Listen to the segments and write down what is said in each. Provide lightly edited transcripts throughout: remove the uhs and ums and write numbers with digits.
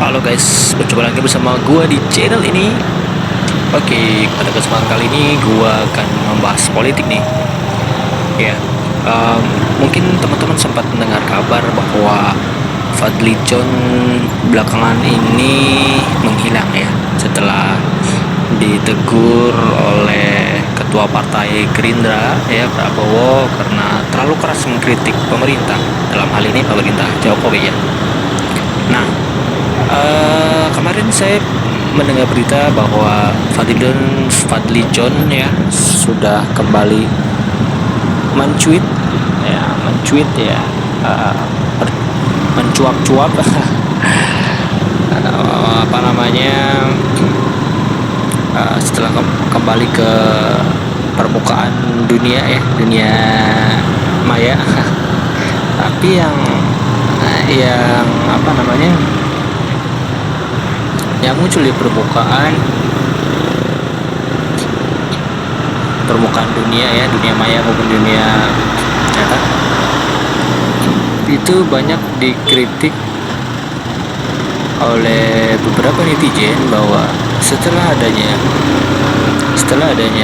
Halo guys, berjumpa lagi bersama gua di channel ini. Oke, pada kesempatan kali ini gua akan membahas politik nih. Ya, mungkin teman-teman sempat mendengar kabar bahwa Fadly John belakangan ini menghilang ya, setelah ditegur oleh Ketua Partai Gerindra ya Prabowo karena terlalu keras mengkritik pemerintah, dalam hal ini pemerintah Jokowi ya. Nah, kemarin saya mendengar berita bahwa Fadly John ya sudah kembali mencuit ya, uh, mencuap-cuap apa namanya, setelah kembali ke permukaan dunia ya, dunia maya. Tapi yang apa namanya, yang muncul di permukaan dunia ya, dunia maya maupun dunia nyata, itu banyak dikritik oleh beberapa netizen bahwa setelah adanya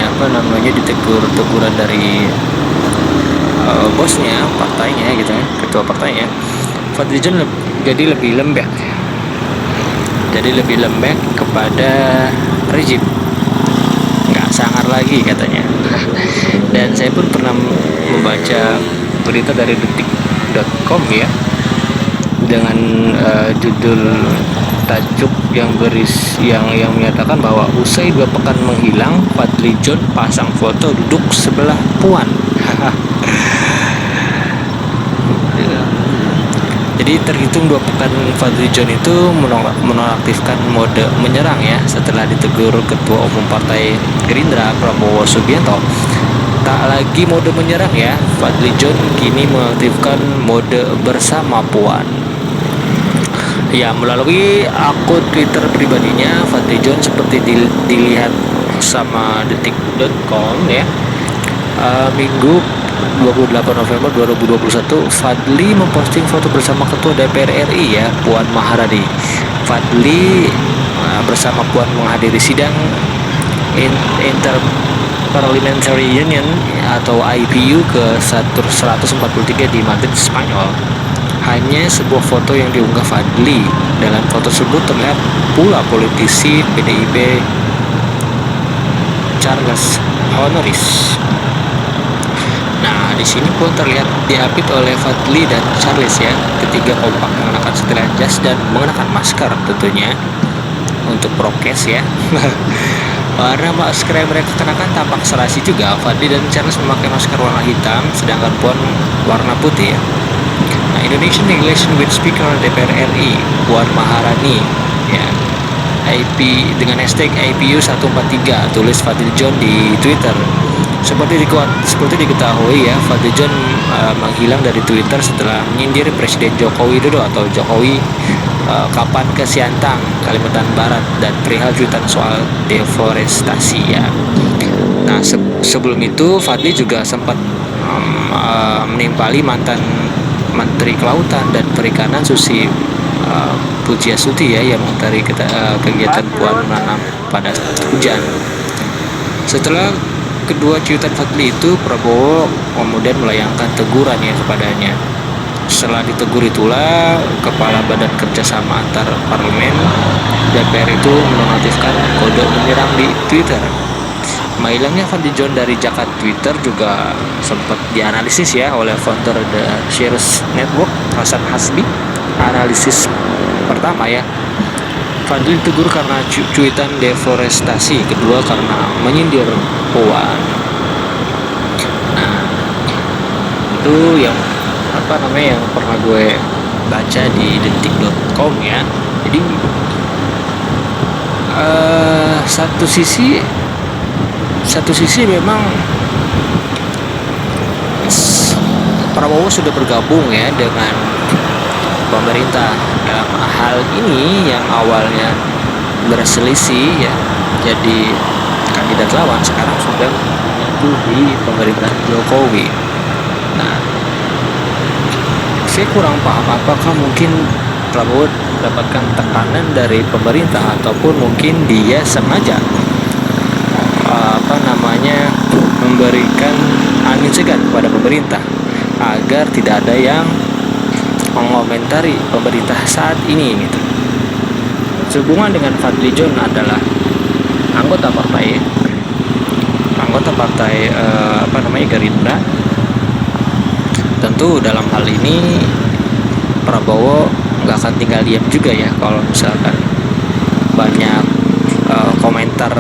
apa namanya, teguran dari bosnya, partainya gitu ya, ketua partainya, Fadly John jadi lebih lembek kepada rezim, nggak sangar lagi katanya. Dan saya pun pernah membaca berita dari detik.com ya, dengan judul tajuk yang menyatakan bahwa usai 2 pekan menghilang, Fadly John pasang foto duduk sebelah Puan. Jadi terhitung 2 pekan Fadly John itu menonaktifkan mode menyerang ya, setelah ditegur Ketua Umum Partai Gerindra Prabowo Subianto. Tak lagi mode menyerang ya, Fadly John kini mengaktifkan mode bersama Puan. Ya, melalui akun Twitter pribadinya, Fadly John seperti dilihat sama detik.com ya, Minggu 28 November 2021, Fadly memposting foto bersama Ketua DPR RI ya, Puan Maharani. Fadly bersama Puan menghadiri sidang Interparliamentary Union atau IPU ke 143 di Madrid, Spanyol. Hanya sebuah foto yang diunggah Fadly. Dalam foto tersebut terlihat pula politisi PDIP Charles Honoris. Nah, di sini pun terlihat diapit oleh Fadly dan Charles ya. Ketiga kompak mengenakan setelan jas dan mengenakan masker tentunya untuk prokes ya. Warna masker yang mereka kenakan tampak serasi juga. Fadly dan Charles memakai masker warna hitam, sedangkan Puan warna putih ya. Nah, Indonesian Relation with Speaker DPR RI Puan Maharani ya, IP dengan hashtag IPU 143, tulis Fadly John di Twitter. Seperti diketahui ya, Fadly John menghilang dari Twitter setelah menyindir Presiden Joko Widodo atau Jokowi kapan ke Siantang, Kalimantan Barat, dan perihal cuitan soal deforestasi ya. Nah, sebelum itu Fadly juga sempat menimpali mantan Menteri Kelautan dan Perikanan Susi Pujiastuti ya, yang dari kegiatan Puan menanam pada hujan. Setelah kedua cuitan Fadly itu, Prabowo kemudian melayangkan teguran ya kepadanya. Setelah ditegur itulah, Kepala Badan Kerjasama Antar Parlemen DPR itu menonaktifkan kode menyerang di Twitter. Hilangnya Fadly John dari jagat Twitter juga sempat dianalisis ya oleh founder The Shares Network, Hasan Hasbi. Analisis pertama ya, Fadly ditegur karena cuitan deforestasi, kedua karena menyindir Puan. Nah, itu yang yang pernah gue baca di detik.com ya. Jadi satu sisi memang Prabowo sudah bergabung ya dengan pemerintah dalam hal ini, yang awalnya berselisih ya jadi kandidat lawan, sekarang sudah menyatu di pemerintah Jokowi. Nah, saya kurang paham apakah mungkin Prabowo mendapatkan tekanan dari pemerintah, ataupun mungkin dia sengaja memberikan angin segar kepada pemerintah agar tidak ada yang mengomentari pemerintah saat ini gitu. Sehubungan dengan Fadly John adalah anggota partai Gerindra. Tentu dalam hal ini Prabowo nggak akan tinggal diam juga ya kalau misalkan banyak komentar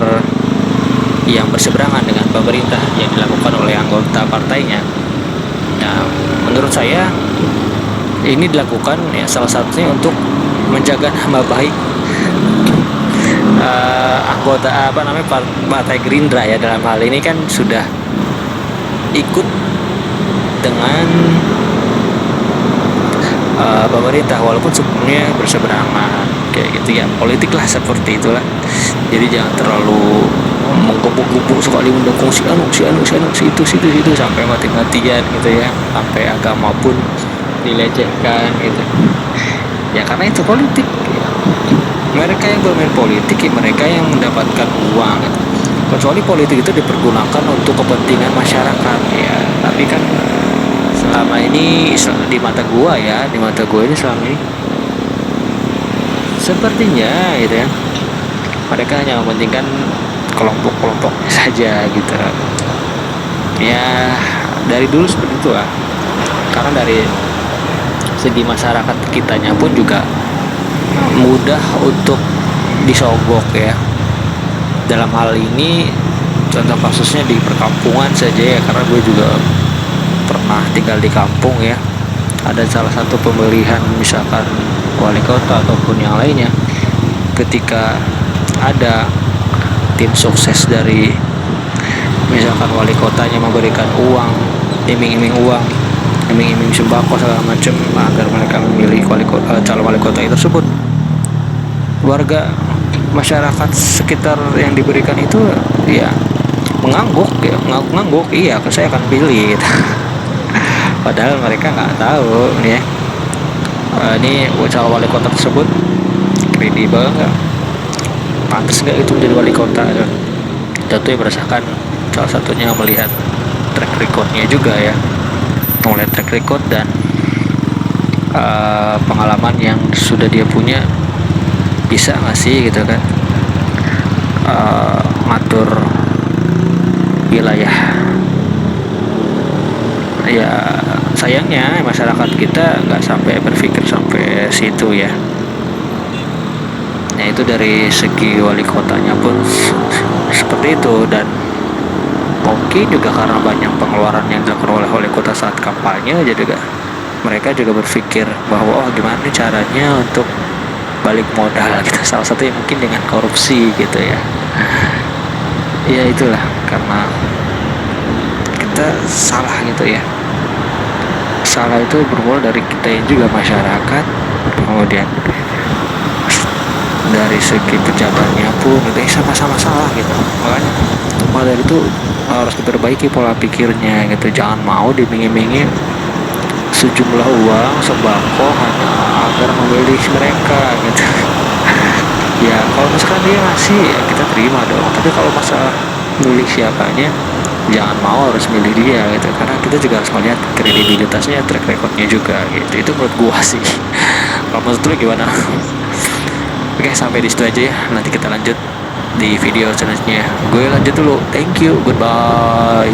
yang berseberangan dengan pemerintah yang dilakukan oleh anggota partainya. Nah, menurut saya ini dilakukan ya salah satunya untuk menjaga nama baik anggota partai Gerindra ya. Dalam hal ini kan sudah ikut dengan pemerintah walaupun sebelumnya berseberangan kayak gitu ya, politik lah seperti itulah. Jadi jangan terlalu mengkumpul-kumpul sekali mendukung si itu sampai mati-matian gitu ya, sampai agama pun dilecehkan gitu ya, karena itu politik ya. Mereka yang bermain politik ya mereka yang mendapatkan uang gitu. Kecuali politik itu dipergunakan untuk kepentingan masyarakat ya, tapi kan selama ini di mata gua ini selama ini sepertinya gitu ya, mereka hanya mementingkan kelompok-kelompoknya saja gitu ya. Dari dulu seperti itu lah, karena dari segi masyarakat kitanya pun juga mudah untuk disogok ya. Dalam hal ini contoh kasusnya di perkampungan saja ya, karena gue juga pernah tinggal di kampung ya. Ada salah satu pemilihan misalkan wali kota ataupun yang lainnya, ketika ada tim sukses dari misalkan wali kotanya memberikan uang, iming-iming uang, iming-iming sembako segala macam agar mereka memilih calon wali kota itu tersebut, warga masyarakat sekitar yang diberikan itu ya mengangguk, iya saya akan pilih gitu. Padahal mereka nggak tahu nih ya, ini calon wali kota tersebut kredibel nggak, pantas nggak itu menjadi wali kota. Tentu ya berdasarkan salah satunya melihat track recordnya juga ya, mulai track record dan pengalaman yang sudah dia punya, bisa nggak sih gitu kan ngatur wilayah ya. Sayangnya masyarakat kita nggak sampai berpikir sampai situ ya. Nah itu dari segi wali kotanya pun seperti itu, dan mungkin juga karena banyak pengeluaran yang dilakukan oleh wali kota saat kampanye, jadi mereka juga berpikir bahwa gimana nih caranya untuk balik modal gitu. Salah satunya mungkin dengan korupsi gitu ya. Ya itulah, karena kita salah gitu ya. Salah itu bermula dari kita yang juga masyarakat, kemudian dari segi pejabatnya pun itu sama-sama salah gitu. Makanya dari itu harus diperbaiki pola pikirnya gitu. Jangan mau dimingin-mingin sejumlah uang sembako hanya agar memilih mereka gitu. Ya kalau misalkan dia ngasih ya kita terima dong, tapi kalau masalah milih siapanya, jangan mau harus milih dia gitu, karena kita juga harus melihat kredibilitasnya, track recordnya juga gitu. Itu menurut gua sih. Kalau menurut lu gimana? Oke, sampai di situ aja ya, nanti kita lanjut di video selanjutnya. Gue lanjut dulu, thank you, goodbye.